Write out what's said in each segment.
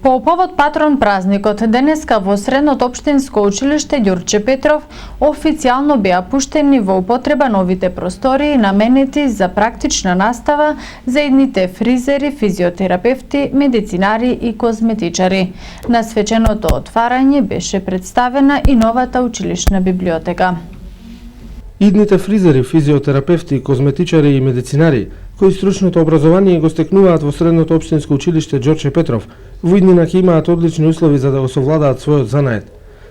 По повод патрон празникот, денеска во Средното општинско училиште Ѓурче Петров официјално беа пуштени во употреба новите простории наменети за практична настава за идните фризери, физиотерапевти, медицинари и козметичари. На свеченото отварање беше представена и новата училишна библиотека. Идните фризери, физиотерапевти, козметичари и медицинари, кои стручното образование го стекнуваат во Средното општинско училиште Ѓурче Петров, во иднина ќе имаат одлични услови за да го совладаат својот занает.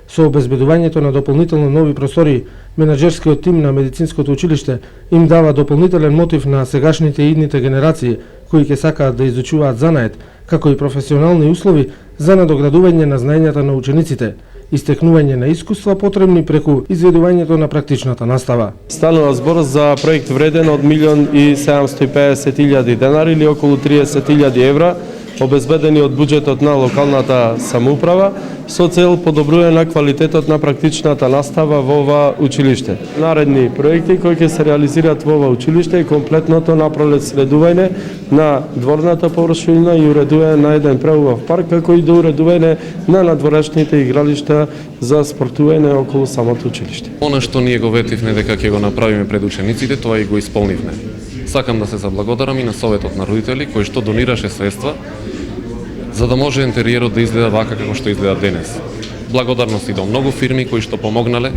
Со обезбедувањето на дополнително нови простории, менаџерскиот тим на медицинското училиште им дава дополнителен мотив на сегашните и идните генерации кои ќе сакаат да изучуваат занает, како и професионални услови за надоградување на знаењата на учениците, истекнување на искуства потребни преку изведувањето на практичната настава. Станува збор за проект вреден од 1.750.000 денари или околу 30.000 евра, обезбедени од буџетот на локалната самоуправа со цел подобрување на квалитетот на практичната настава во ова училиште. Наредни проекти кои ќе се реализираат во ова училиште е комплетното напролет следување на дворната површина и уредување на еден преубав парк, како и до уредување на надворешните игралишта за спортување околу самото училиште. Она што ние го ветивме дека ќе го направиме пред учениците, тоа и го исполнивме. Сакам да се заблагодарам и на Советот на родители кој што донираше средства за да може интериерот да изгледа вака како што изгледа денес. Благодарности до многу фирми кои што помогнале.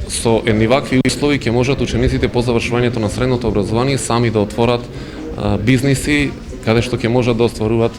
Со едни вакви услови ќе можат учениците по завршувањето на средното образование сами да отворат бизниси каде што ќе можат да остваруваат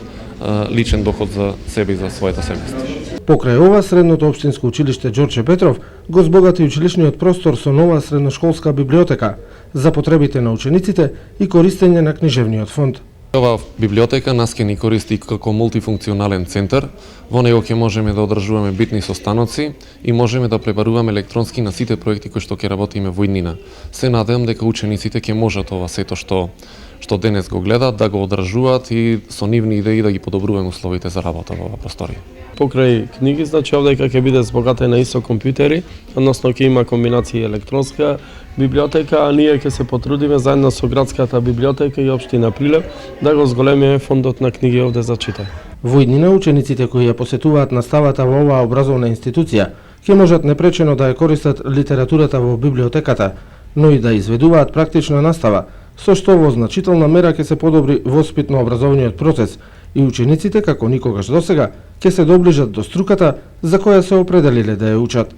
личен доход за себе и за своето семејство. Покрај ова, Средното општинско училиште Ѓурче Петров го збогати училишниот простор со нова средношколска библиотека за потребите на учениците и користење на книжевниот фонд. Ова библиотека нас ќе ни користи како мултифункционален центар. Во него ќе можеме да одржуваме битни состаноци и можеме да пребаруваме електронски на сите проекти кои што ќе работиме во иднина. Се надевам дека учениците ќе можат ова сето што денес го гледаат да го одржуваат и со нивни идеи да ги подобруваме условите за работа во ова просторија. Покрај книги, значи овдека ќе биде збогатена и со компјутери, односно ќе има комбинација електронска библиотека, а ние ќе се потрудиме заедно со градската библиотека и општина Прилеп да го зголемиме фондот на книги овде за читање. Во иднина учениците кои ја посетуваат наставата во оваа образовна институција ќе можат непречено да ја користат литературата во библиотеката, но и да изведуваат практична настава, со што во значителна мера ќе се подобри воспитно-образовниот процес и учениците, како никогаш досега, ќе се доближат до струката за која се определиле да ја учат.